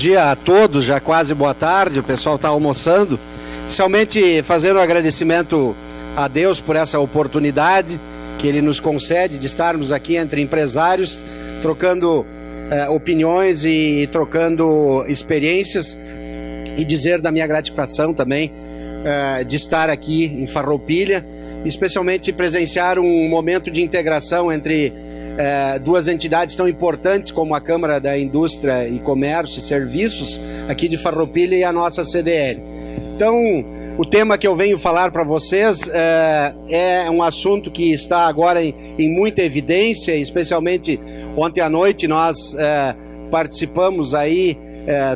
dia a todos, já quase boa tarde, o pessoal está almoçando. Inicialmente, fazendo um agradecimento a Deus por essa oportunidade que Ele nos concede de estarmos aqui entre empresários, trocando opiniões e trocando experiências, e dizer da minha gratificação também de estar aqui em Farroupilha, especialmente presenciar um momento de integração entre duas entidades tão importantes como a Câmara da Indústria e Comércio e Serviços aqui de Farroupilha e a nossa CDL. Então, o tema que eu venho falar para vocês é um assunto que está agora em muita evidência, especialmente ontem à noite nós participamos aí,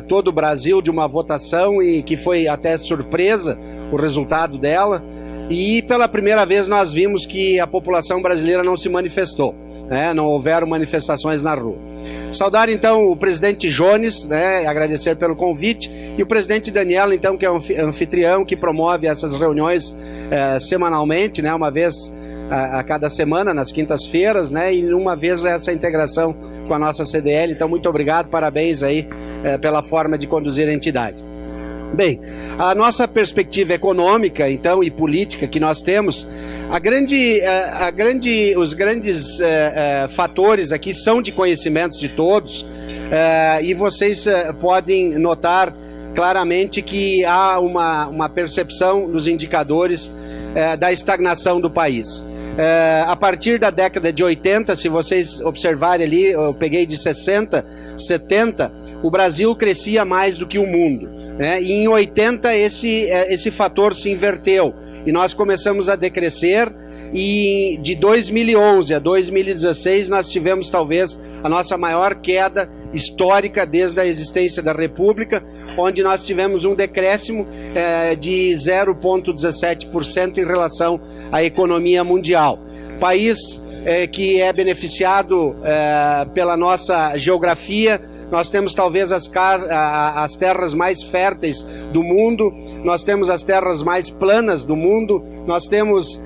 todo o Brasil, de uma votação e que foi até surpresa o resultado dela, e pela primeira vez nós vimos que a população brasileira não se manifestou, não houveram manifestações na rua. Saudar então o presidente Jones, agradecer pelo convite, e o presidente Daniel, então, que é um anfitrião que promove essas reuniões semanalmente, uma vez a cada semana, nas quintas-feiras, e uma vez essa integração com a nossa CDL. Então, muito obrigado, parabéns aí pela forma de conduzir a entidade. Bem, a nossa perspectiva econômica, então, e política que nós temos, os grandes fatores aqui são de conhecimentos de todos, e vocês podem notar claramente que há uma percepção nos indicadores da estagnação do país. A partir da década de 80, se vocês observarem ali, eu peguei de 60, 70, o Brasil crescia mais do que o mundo, e em 80 esse fator se inverteu e nós começamos a decrescer, e de 2011 a 2016 nós tivemos talvez a nossa maior queda histórica desde a existência da República, onde nós tivemos um decréscimo de 0,17% em relação à economia mundial. País que é beneficiado pela nossa geografia. Nós temos talvez as terras mais férteis do mundo, nós temos as terras mais planas do mundo, nós temos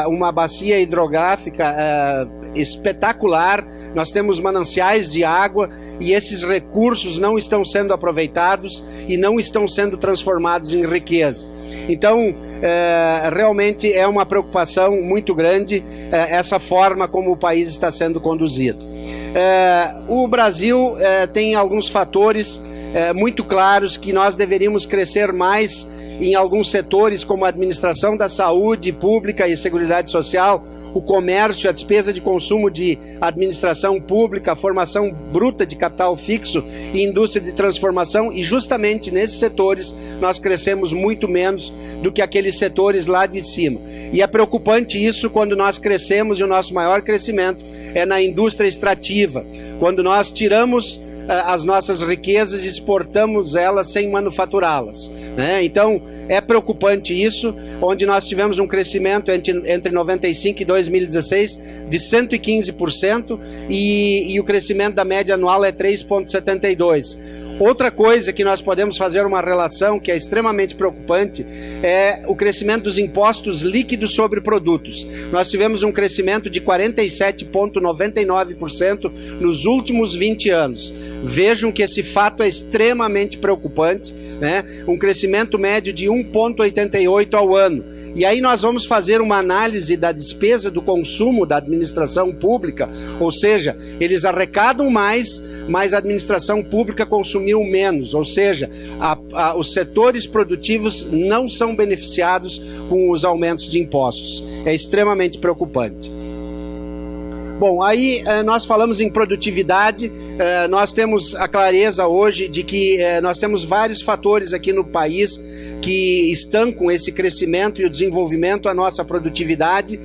uma bacia hidrográfica espetacular, nós temos mananciais de água, e esses recursos não estão sendo aproveitados e não estão sendo transformados em riqueza. Então, realmente é uma preocupação muito grande essa forma como o país está sendo conduzido. O Brasil tem alguns fatores muito claros que nós deveríamos crescer mais em alguns setores, como a administração da saúde pública e seguridade social, o comércio, a despesa de consumo de administração pública, a formação bruta de capital fixo e indústria de transformação, e justamente nesses setores nós crescemos muito menos do que aqueles setores lá de cima. E é preocupante isso quando nós crescemos, e o nosso maior crescimento é na indústria extrativa, quando nós tiramos as nossas riquezas e exportamos elas sem manufaturá-las, Então é preocupante isso, onde nós tivemos um crescimento entre 95 e 2016 de 115%, e o crescimento da média anual é 3,72%. Outra coisa que nós podemos fazer uma relação que é extremamente preocupante é o crescimento dos impostos líquidos sobre produtos. Nós tivemos um crescimento de 47,99% nos últimos 20 anos. Vejam que esse fato é extremamente preocupante, Um crescimento médio de 1,88% ao ano. E aí nós vamos fazer uma análise da despesa do consumo da administração pública, ou seja, eles arrecadam mais, mas a administração pública consumiu menos, ou seja, os setores produtivos não são beneficiados com os aumentos de impostos. É extremamente preocupante. Bom, aí nós falamos em produtividade, nós temos a clareza hoje de que nós temos vários fatores aqui no país que estancam esse crescimento e o desenvolvimento, a nossa produtividade.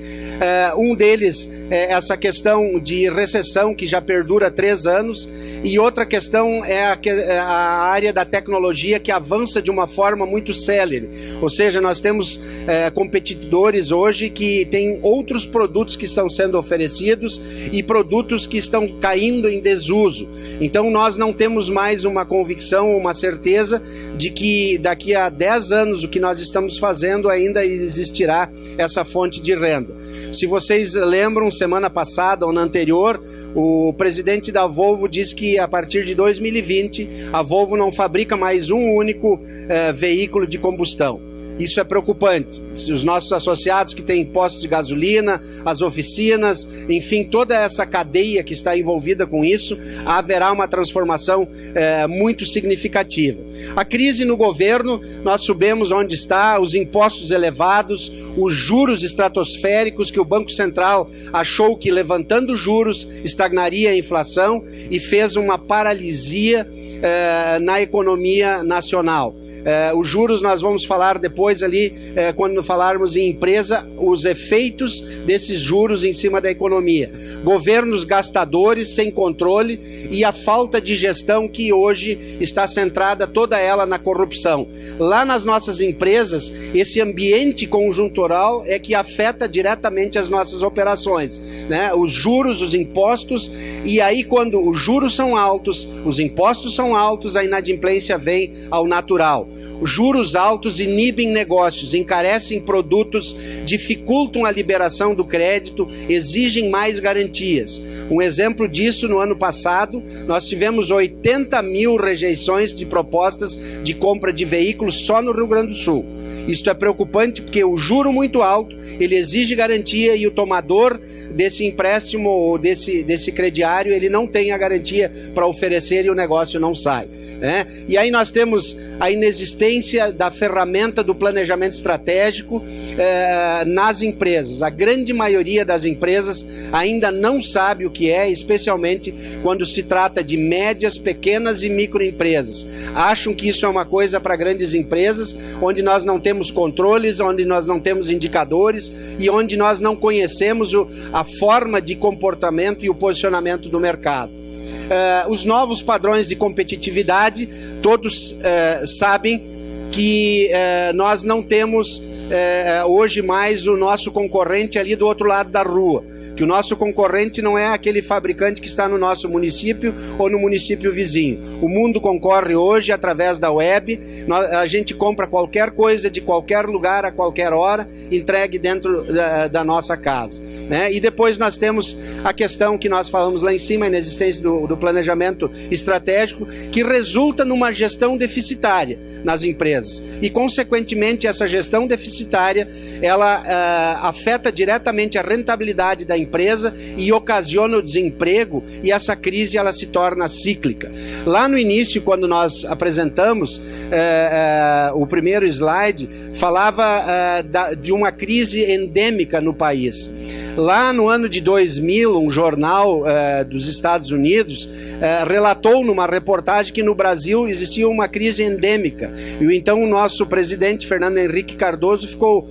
Um deles é essa questão de recessão que já perdura 3 anos, e outra questão é a área da tecnologia, que avança de uma forma muito célere, ou seja, nós temos competidores hoje que têm outros produtos que estão sendo oferecidos e produtos que estão caindo em desuso. Então nós não temos mais uma convicção, uma certeza de que daqui a 10 anos o que nós estamos fazendo ainda existirá essa fonte de renda. Se vocês lembram, semana passada ou na anterior, o presidente da Volvo disse que a partir de 2020 a Volvo não fabrica mais um único veículo de combustão. Isso é preocupante. Os nossos associados que têm postos de gasolina, as oficinas, enfim, toda essa cadeia que está envolvida com isso, haverá uma transformação muito significativa. A crise no governo, nós sabemos onde está, os impostos elevados, os juros estratosféricos que o Banco Central achou que levantando juros estagnaria a inflação e fez uma paralisia na economia nacional. Os juros nós vamos falar depois ali, quando falarmos em empresa, os efeitos desses juros em cima da economia. Governos gastadores sem controle e a falta de gestão que hoje está centrada toda ela na corrupção. Lá nas nossas empresas, esse ambiente conjuntural é que afeta diretamente as nossas operações, né? Os juros, os impostos, e aí quando os juros são altos, os impostos são altos, a inadimplência vem ao natural. Os juros altos inibem negócios, encarecem produtos, dificultam a liberação do crédito, exigem mais garantias. Um exemplo disso, no ano passado, nós tivemos 80 mil rejeições de propostas de compra de veículos só no Rio Grande do Sul. Isto é preocupante porque o juro muito alto, ele exige garantia e o tomador desse empréstimo ou desse crediário, ele não tem a garantia para oferecer e o negócio não sai, né? E aí nós temos a inexistência da ferramenta do planejamento estratégico nas empresas. A grande maioria das empresas ainda não sabe o que é, especialmente quando se trata de médias, pequenas e microempresas. Acham que isso é uma coisa para grandes empresas, onde nós não temos controles, onde nós não temos indicadores e onde nós não conhecemos a forma de comportamento e o posicionamento do mercado. Os novos padrões de competitividade, todos sabem que nós não temos hoje mais o nosso concorrente ali do outro lado da rua, que o nosso concorrente não é aquele fabricante que está no nosso município ou no município vizinho. O mundo concorre hoje através da web, a gente compra qualquer coisa de qualquer lugar, a qualquer hora, entregue dentro da nossa casa, né? E depois nós temos a questão que nós falamos lá em cima, a inexistência do planejamento estratégico, que resulta numa gestão deficitária nas empresas. E, consequentemente, essa gestão deficitária, ela afeta diretamente a rentabilidade da empresa e ocasiona o desemprego, e essa crise ela se torna cíclica. Lá no início, quando nós apresentamos o primeiro slide, falava de uma crise endêmica no país. Lá no ano de 2000, um jornal dos Estados Unidos relatou numa reportagem que no Brasil existia uma crise endêmica. E então o nosso presidente, Fernando Henrique Cardoso, ficou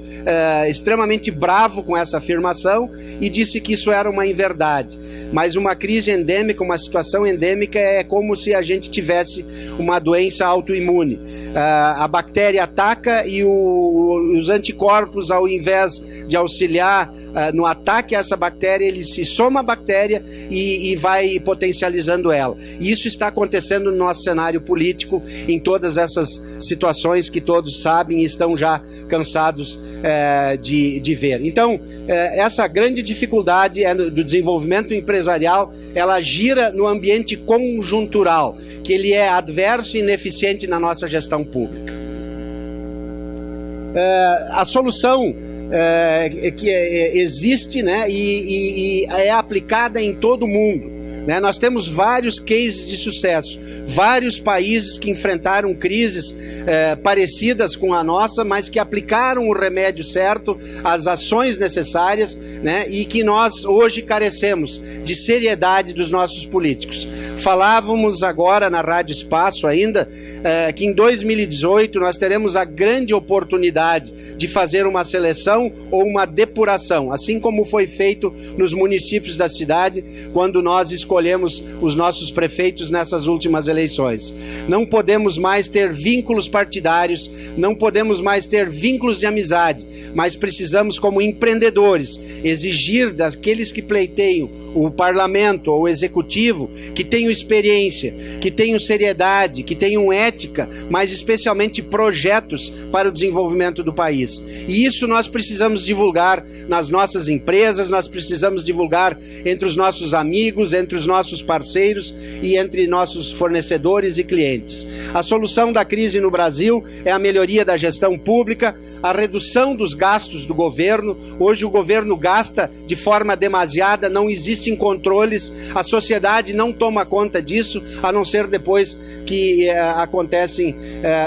extremamente bravo com essa afirmação e disse que isso era uma inverdade. Mas uma crise endêmica, uma situação endêmica, é como se a gente tivesse uma doença autoimune. A bactéria ataca e os anticorpos, ao invés de auxiliar no ataque a essa bactéria, ele se soma à bactéria e vai potencializando ela. E isso está acontecendo no nosso cenário político, em todas essas situações que todos sabem e estão já cansados de ver. Então, essa grande dificuldade do desenvolvimento empresarial, ela gira no ambiente conjuntural, que ele é adverso e ineficiente na nossa gestão pública. A solução que existe, né, e é aplicada em todo o mundo, né? Nós temos vários cases de sucesso, vários países que enfrentaram crises parecidas com a nossa, mas que aplicaram o remédio certo, as ações necessárias, né? E que nós hoje carecemos de seriedade dos nossos políticos. Falávamos agora na Rádio Espaço ainda que em 2018 nós teremos a grande oportunidade de fazer uma seleção ou uma depuração, assim como foi feito nos municípios da cidade, quando nós escolhemos escolhemos os nossos prefeitos nessas últimas eleições. Não podemos mais ter vínculos partidários, não podemos mais ter vínculos de amizade, mas precisamos, como empreendedores, exigir daqueles que pleiteiam o parlamento ou o executivo que tenham experiência, que tenham seriedade, que tenham ética, mas especialmente projetos para o desenvolvimento do país. E isso nós precisamos divulgar nas nossas empresas, nós precisamos divulgar entre os nossos amigos, entre os nossos parceiros e entre nossos fornecedores e clientes. A solução da crise no Brasil é a melhoria da gestão pública, a redução dos gastos do governo. Hoje o governo gasta de forma demasiada, não existem controles, a sociedade não toma conta disso, a não ser depois que acontecem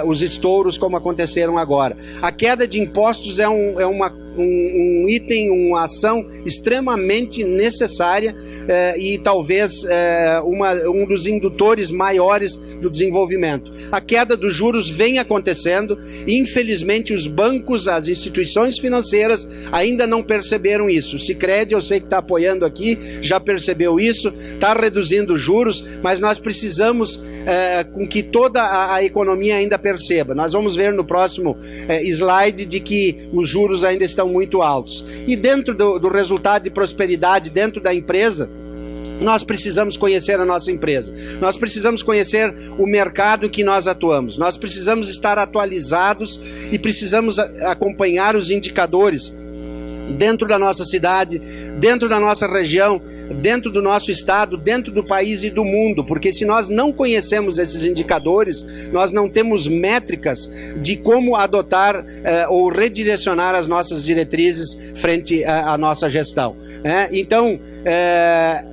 os estouros como aconteceram agora. A queda de impostos é um item, uma ação extremamente necessária e talvez um dos indutores maiores do desenvolvimento. A queda dos juros vem acontecendo, infelizmente os bancos, as instituições financeiras ainda não perceberam isso. O Sicredi, eu sei que está apoiando aqui, já percebeu isso, está reduzindo os juros, mas nós precisamos com que toda a economia ainda perceba. Nós vamos ver no próximo slide de que os juros ainda estão muito altos. E dentro do resultado de prosperidade dentro da empresa, nós precisamos conhecer a nossa empresa, nós precisamos conhecer o mercado em que nós atuamos, nós precisamos estar atualizados e precisamos acompanhar os indicadores dentro da nossa cidade, dentro da nossa região, dentro do nosso estado, dentro do país e do mundo, porque se nós não conhecemos esses indicadores, nós não temos métricas de como adotar ou redirecionar as nossas diretrizes frente à nossa gestão. Então,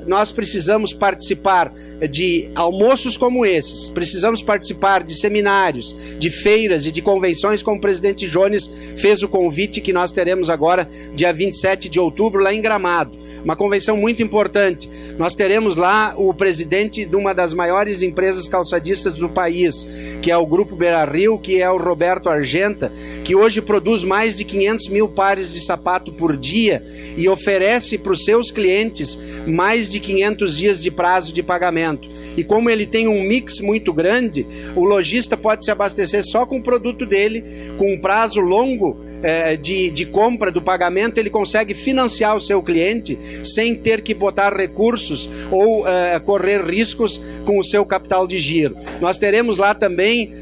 nós precisamos participar de almoços como esses, precisamos participar de seminários, de feiras e de convenções, como o presidente Jones fez o convite que nós teremos agora, dia 27 de outubro, lá em Gramado. Uma convenção muito importante. Nós teremos lá o presidente de uma das maiores empresas calçadistas do país, que é o Grupo Beira-Rio, que é o Roberto Argenta, que hoje produz mais de 500 mil pares de sapato por dia e oferece para os seus clientes mais de 500 dias de prazo de pagamento. E como ele tem um mix muito grande, o lojista pode se abastecer só com o produto dele, com um prazo longo de compra do pagamento, ele consegue financiar o seu cliente sem ter que botar recursos ou correr riscos com o seu capital de giro. Nós teremos lá também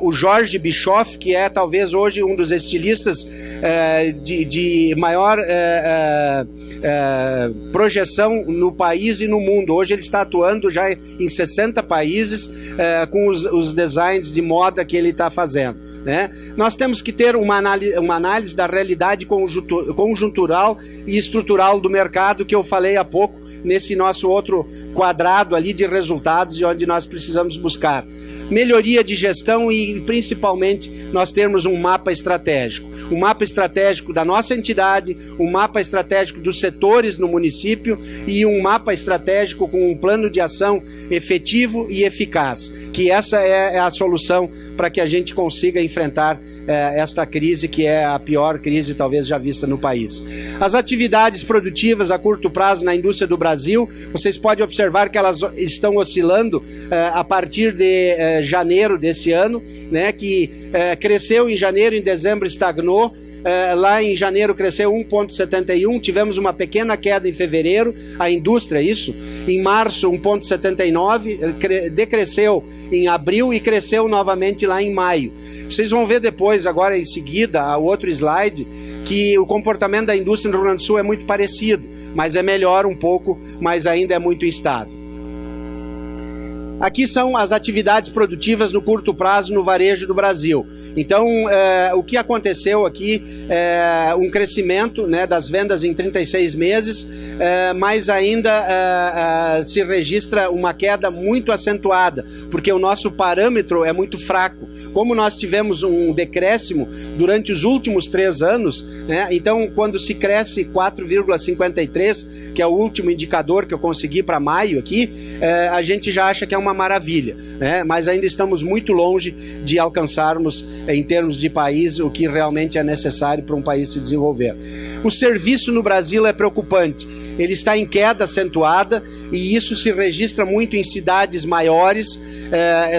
o Jorge Bischoff, que é talvez hoje um dos estilistas de maior projeção no país e no mundo. Hoje ele está atuando já em 60 países com os designs de moda que ele está fazendo. Nós temos que ter uma análise da realidade conjuntural e estrutural do mercado que eu falei há pouco, nesse nosso outro quadrado ali de resultados e onde nós precisamos buscar melhoria de gestão e principalmente nós termos um mapa estratégico da nossa entidade, um mapa estratégico dos setores no município e um mapa estratégico com um plano de ação efetivo e eficaz, que essa é a solução para que a gente consiga enfrentar esta crise, que é a pior crise talvez já vista no país. As atividades produtivas a curto prazo na indústria do Brasil, vocês podem observar que elas estão oscilando a partir de janeiro desse ano, que cresceu em janeiro, em dezembro estagnou. Lá em janeiro cresceu 1,71, tivemos uma pequena queda em fevereiro, a indústria, isso, em março 1,79, decresceu em abril e cresceu novamente lá em maio. Vocês vão ver depois, agora em seguida, o outro slide, que o comportamento da indústria no Rio Grande do Sul é muito parecido, mas é melhor um pouco, mas ainda é muito instável. Aqui são as atividades produtivas no curto prazo no varejo do Brasil. Então, o que aconteceu aqui é um crescimento das vendas em 36 meses, mas ainda se registra uma queda muito acentuada, porque o nosso parâmetro é muito fraco. Como nós tivemos um decréscimo durante os últimos 3 anos, então quando se cresce 4,53, que é o último indicador que eu consegui para maio aqui, a gente já acha que é uma uma maravilha, né? Mas ainda estamos muito longe de alcançarmos, em termos de país, o que realmente é necessário para um país se desenvolver. O serviço no Brasil é preocupante. Ele está em queda acentuada e isso se registra muito em cidades maiores.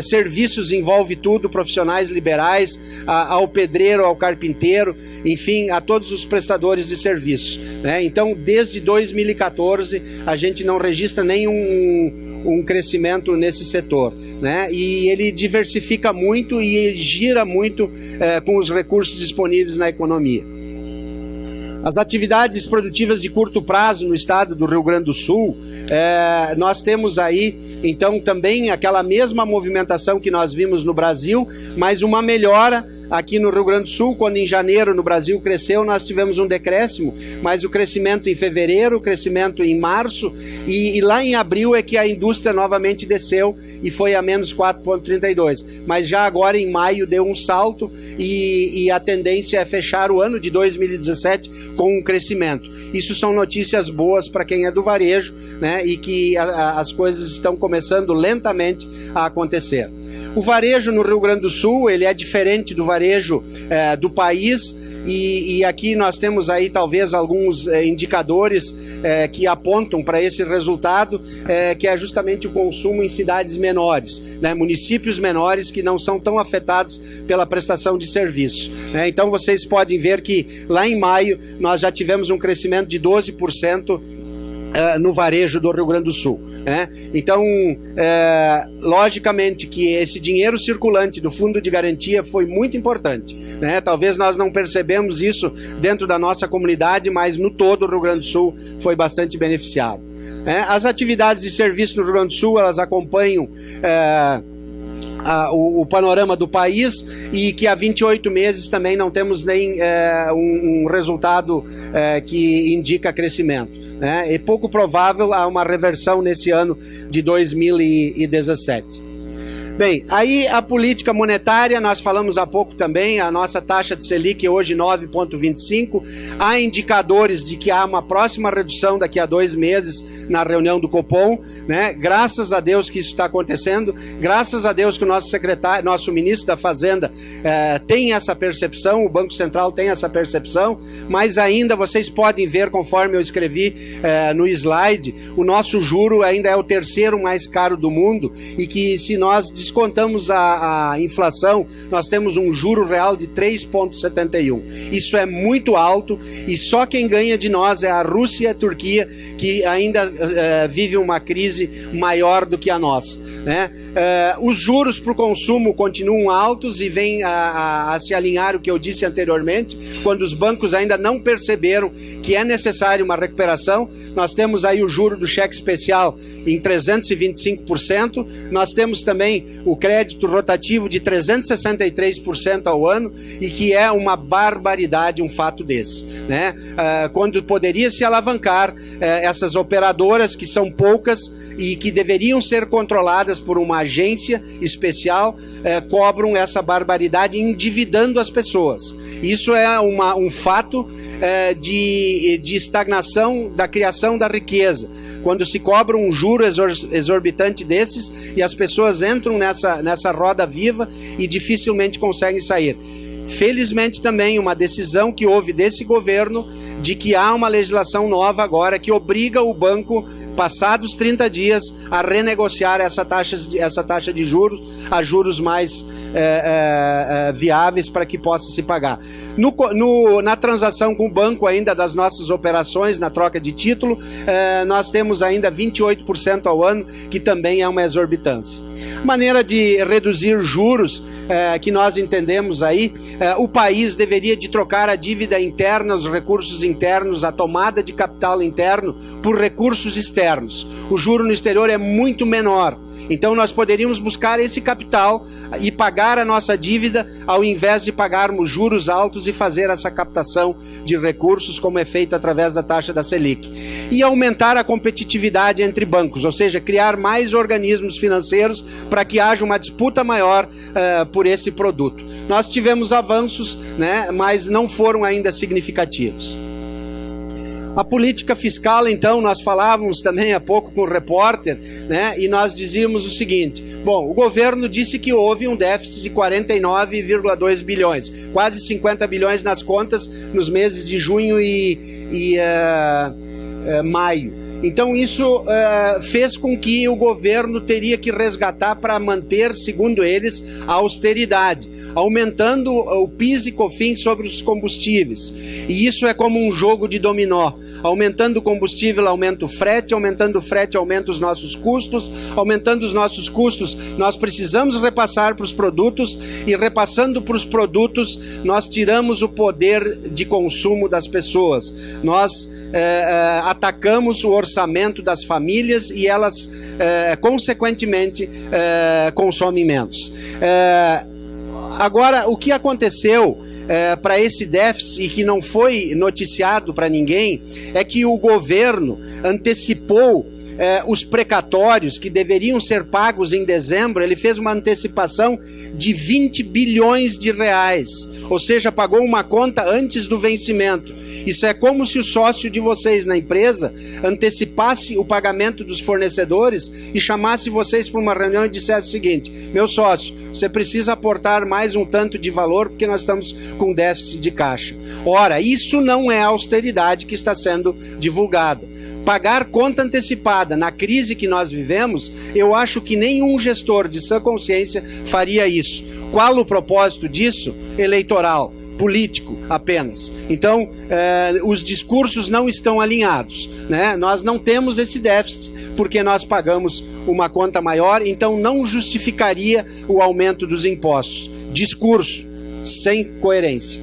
Serviços envolve tudo, profissionais liberais, ao pedreiro, ao carpinteiro, enfim, a todos os prestadores de serviços, né? Então, desde 2014, a gente não registra nenhum crescimento nesse setor, né? E ele diversifica muito e ele gira muito com os recursos disponíveis na economia. As atividades produtivas de curto prazo no estado do Rio Grande do Sul, nós temos aí, então, também aquela mesma movimentação que nós vimos no Brasil, mas uma melhora aqui no Rio Grande do Sul. Quando em janeiro no Brasil cresceu, nós tivemos um decréscimo, mas o crescimento em fevereiro, o crescimento em março, e lá em abril é que a indústria novamente desceu e foi a menos 4,32. Mas já agora em maio deu um salto e a tendência é fechar o ano de 2017 com um crescimento. Isso são notícias boas para quem é do varejo, né? E que as coisas estão começando lentamente a acontecer. O varejo no Rio Grande do Sul, ele é diferente do varejo do país, e aqui nós temos aí talvez alguns indicadores que apontam para esse resultado, que é justamente o consumo em cidades menores, né? Municípios menores que não são tão afetados pela prestação de serviço, né? Então vocês podem ver que lá em maio nós já tivemos um crescimento de 12% no varejo do Rio Grande do Sul, né? Então, logicamente que esse dinheiro circulante do Fundo de Garantia foi muito importante, né? Talvez nós não percebemos isso dentro da nossa comunidade, mas no todo o Rio Grande do Sul foi bastante beneficiado. As atividades de serviço no Rio Grande do Sul, elas acompanham o panorama do país, e que há 28 meses também não temos nem um resultado que indica crescimento. É pouco provável há uma reversão nesse ano de 2017. Bem, aí a política monetária, nós falamos há pouco também, a nossa taxa de Selic hoje 9,25, há indicadores de que há uma próxima redução daqui a 2 meses na reunião do Copom, né? Graças a Deus que isso está acontecendo, graças a Deus que o nosso ministro da Fazenda tem essa percepção, o Banco Central tem essa percepção, mas ainda vocês podem ver, conforme eu escrevi no slide, o nosso juro ainda é o terceiro mais caro do mundo, e que se nós descontamos a inflação, nós temos um juro real de 3,71. Isso é muito alto, e só quem ganha de nós é a Rússia e a Turquia, que ainda vive uma crise maior do que a nossa, né? Os juros para o consumo continuam altos e vêm a se alinhar o que eu disse anteriormente, quando os bancos ainda não perceberam que é necessário uma recuperação. Nós temos aí o juro do cheque especial em 325%, nós temos também o crédito rotativo de 363% ao ano, e que é uma barbaridade um fato desse, né? Quando poderia se alavancar, essas operadoras, que são poucas e que deveriam ser controladas por uma agência especial, cobram essa barbaridade endividando as pessoas. Isso é um fato de estagnação da criação da riqueza. Quando se cobra um juro exorbitante desses, e as pessoas entram nessa roda viva e dificilmente conseguem sair. Felizmente também uma decisão que houve desse governo, de que há uma legislação nova agora que obriga o banco, passados 30 dias, a renegociar essa taxa de juros a juros mais viáveis para que possa se pagar. Na transação com o banco ainda das nossas operações, na troca de título, nós temos ainda 28% ao ano, que também é uma exorbitância. Maneira de reduzir juros que nós entendemos aí, o país deveria de trocar a dívida interna, os recursos internos, a tomada de capital interno por recursos externos. O juro no exterior é muito menor. Então nós poderíamos buscar esse capital e pagar a nossa dívida, ao invés de pagarmos juros altos e fazer essa captação de recursos, como é feito através da taxa da Selic. E aumentar a competitividade entre bancos, ou seja, criar mais organismos financeiros para que haja uma disputa maior por esse produto. Nós tivemos avanços, né, mas não foram ainda significativos. A política fiscal, então, nós falávamos também há pouco com o repórter, né, e nós dizíamos o seguinte: bom, o governo disse que houve um déficit de 49,2 bilhões, quase 50 bilhões nas contas nos meses de junho e maio. Então isso fez com que o governo teria que resgatar para manter, segundo eles, a austeridade, aumentando o PIS e COFINS sobre os combustíveis. E isso é como um jogo de dominó. Aumentando o combustível, aumenta o frete, aumentando o frete, aumenta os nossos custos, aumentando os nossos custos, nós precisamos repassar para os produtos, e repassando para os produtos, nós tiramos o poder de consumo das pessoas. Nós atacamos o orçamento das famílias e elas, consequentemente, consomem menos. Agora, o que aconteceu para esse déficit e que não foi noticiado para ninguém é que o governo antecipou os precatórios que deveriam ser pagos em dezembro. Ele fez uma antecipação de 20 bilhões de reais, ou seja, pagou uma conta antes do vencimento. Isso é como se o sócio de vocês na empresa antecipasse o pagamento dos fornecedores e chamasse vocês para uma reunião e dissesse o seguinte: meu sócio, você precisa aportar mais um tanto de valor porque nós estamos com déficit de caixa. Ora, isso não é a austeridade que está sendo divulgada. Pagar conta antecipada na crise que nós vivemos, eu acho que nenhum gestor de sã consciência faria isso. Qual o propósito disso? Eleitoral, político apenas. Então, os discursos não estão alinhados, né? Nós não temos esse déficit porque nós pagamos uma conta maior, então não justificaria o aumento dos impostos. Discurso sem coerência.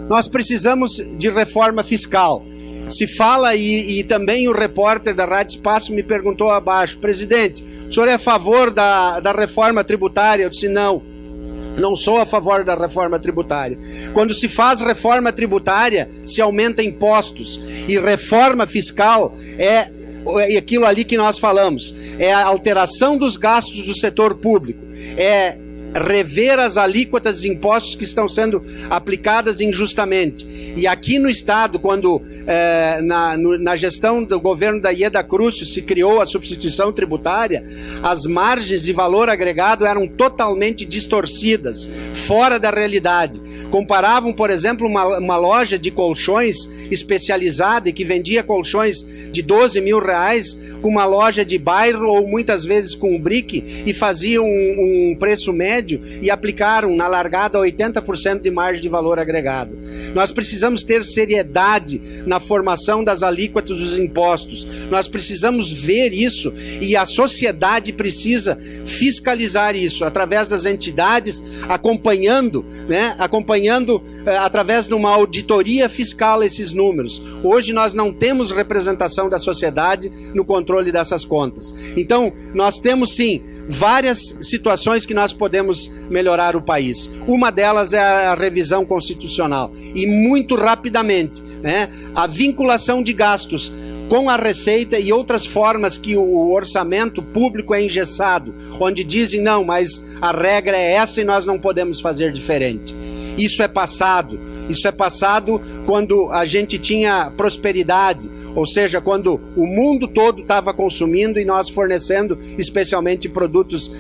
Nós precisamos de reforma fiscal. Se fala, e também o repórter da Rádio Espaço me perguntou abaixo: presidente, o senhor é a favor da reforma tributária? Eu disse: não sou a favor da reforma tributária. Quando se faz reforma tributária, se aumenta impostos, e reforma fiscal é aquilo ali que nós falamos, é a alteração dos gastos do setor público, é rever as alíquotas de impostos que estão sendo aplicadas injustamente. E aqui no Estado, quando na gestão do governo da Ieda Crucio se criou a substituição tributária, as margens de valor agregado eram totalmente distorcidas, fora da realidade. Comparavam, por exemplo, uma loja de colchões especializada e que vendia colchões de 12 mil reais com uma loja de bairro ou muitas vezes com um brick, e faziam um preço médio e aplicaram na largada 80% de margem de valor agregado. Nós precisamos ter seriedade na formação das alíquotas dos impostos. Nós precisamos ver isso, e a sociedade precisa fiscalizar isso através das entidades, acompanhando através de uma auditoria fiscal esses números. Hoje nós não temos representação da sociedade no controle dessas contas. Então, nós temos sim várias situações que nós podemos melhorar o país. Uma delas é a revisão constitucional, e muito rapidamente, né? A vinculação de gastos com a receita e outras formas que o orçamento público é engessado, onde dizem: não, mas a regra é essa e nós não podemos fazer diferente. Isso é passado. Isso é passado quando a gente tinha prosperidade, ou seja, quando o mundo todo estava consumindo e nós fornecendo especialmente produtos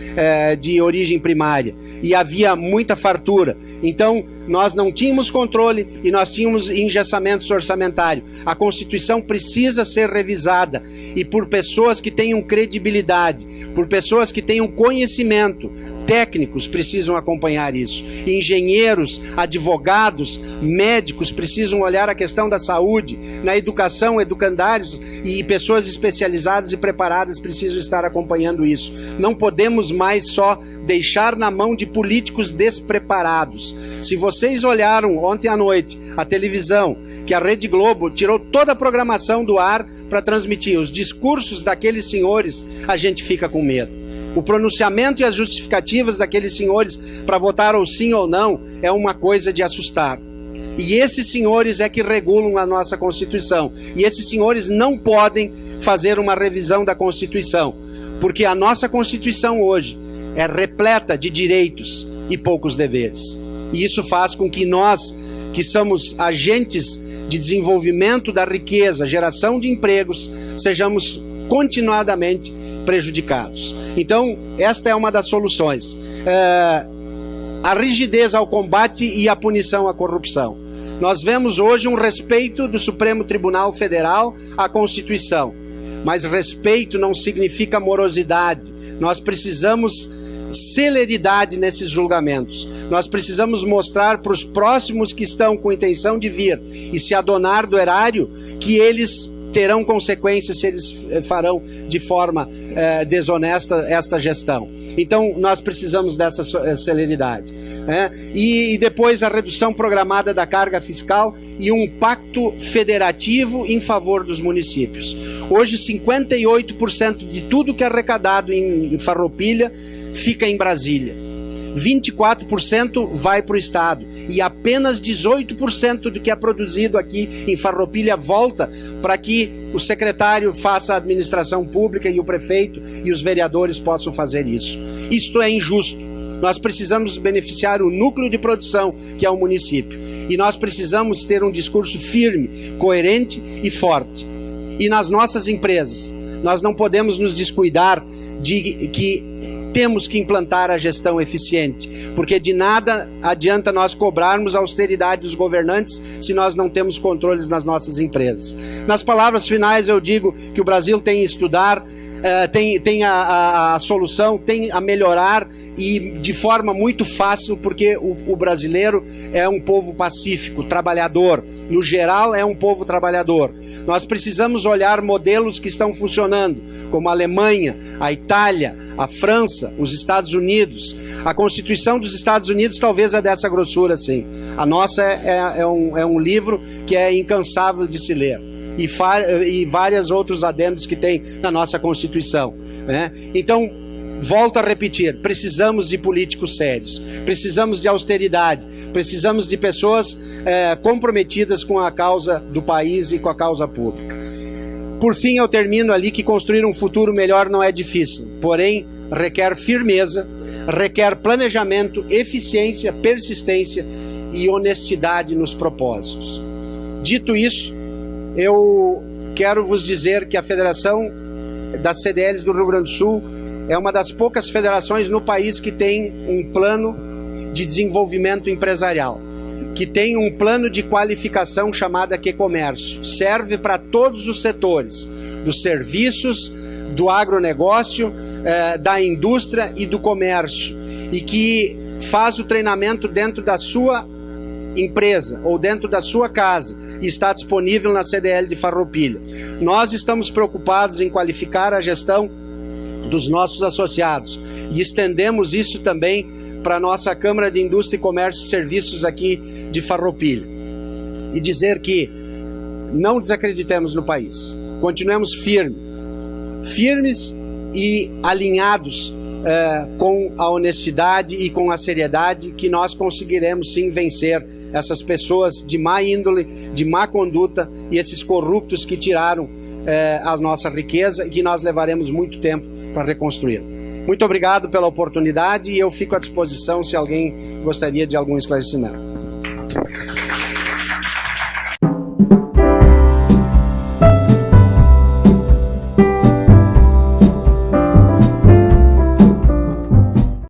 de origem primária, e havia muita fartura. Então nós não tínhamos controle e nós tínhamos engessamentos orçamentários. A Constituição precisa ser revisada, e por pessoas que tenham credibilidade, por pessoas que tenham conhecimento. Técnicos precisam acompanhar isso, engenheiros, advogados, médicos precisam olhar a questão da saúde, na educação, educandários e pessoas especializadas e preparadas precisam estar acompanhando isso. Não podemos mais só deixar na mão de políticos despreparados. Se vocês olharam ontem à noite a televisão, que a Rede Globo tirou toda a programação do ar para transmitir os discursos daqueles senhores, a gente fica com medo. O pronunciamento e as justificativas daqueles senhores para votar ou sim ou não é uma coisa de assustar. E esses senhores é que regulam a nossa Constituição. E esses senhores não podem fazer uma revisão da Constituição, porque a nossa Constituição hoje é repleta de direitos e poucos deveres. E isso faz com que nós, que somos agentes de desenvolvimento da riqueza, geração de empregos, sejamos continuadamente prejudicados. Então, esta é uma das soluções. A rigidez ao combate e a punição à corrupção. Nós vemos hoje um respeito do Supremo Tribunal Federal à Constituição, mas respeito não significa morosidade. Nós precisamos celeridade nesses julgamentos. Nós precisamos mostrar para os próximos que estão com intenção de vir e se adonar do erário que eles terão consequências se eles farão de forma desonesta esta gestão. Então, nós precisamos dessa celeridade. E depois a redução programada da carga fiscal e um pacto federativo em favor dos municípios. Hoje, 58% de tudo que é arrecadado em Farroupilha fica em Brasília. 24% vai para o Estado e apenas 18% do que é produzido aqui em Farroupilha volta para que o secretário faça a administração pública e o prefeito e os vereadores possam fazer isso. Isto é injusto. Nós precisamos beneficiar o núcleo de produção, que é o município. E nós precisamos ter um discurso firme, coerente e forte. E nas nossas empresas, nós não podemos nos descuidar de que temos que implantar a gestão eficiente, porque de nada adianta nós cobrarmos a austeridade dos governantes se nós não temos controles nas nossas empresas. Nas palavras finais eu digo que o Brasil tem a estudar, tem a solução, tem a melhorar e de forma muito fácil, porque o brasileiro é um povo pacífico, trabalhador, no geral é um povo trabalhador. Nós precisamos olhar modelos que estão funcionando, como a Alemanha, a Itália, a França, os Estados Unidos. A Constituição dos Estados Unidos talvez é dessa grossura, sim. A nossa é um livro que é incansável de se ler. E vários outros adendos que tem na nossa Constituição, né? Então, volto a repetir, precisamos de políticos sérios, precisamos de austeridade, precisamos de pessoas comprometidas com a causa do país e com a causa pública. Por fim, eu termino ali que construir um futuro melhor não é difícil, porém requer firmeza, requer planejamento, eficiência, persistência e honestidade nos propósitos. Dito isso, eu quero vos dizer que a Federação das CDLs do Rio Grande do Sul é uma das poucas federações no país que tem um plano de desenvolvimento empresarial, que tem um plano de qualificação chamado QComércio. Serve para todos os setores, dos serviços, do agronegócio, da indústria e do comércio, e que faz o treinamento dentro da sua empresa ou dentro da sua casa e está disponível na CDL de Farroupilha. Nós estamos preocupados em qualificar a gestão dos nossos associados e estendemos isso também para a nossa Câmara de Indústria e Comércio e Serviços aqui de Farroupilha. E dizer que não desacreditemos no país, continuemos firmes e alinhados com a honestidade e com a seriedade, que nós conseguiremos sim vencer essas pessoas de má índole, de má conduta e esses corruptos que tiraram a nossa riqueza e que nós levaremos muito tempo para reconstruir. Muito obrigado pela oportunidade e eu fico à disposição se alguém gostaria de algum esclarecimento.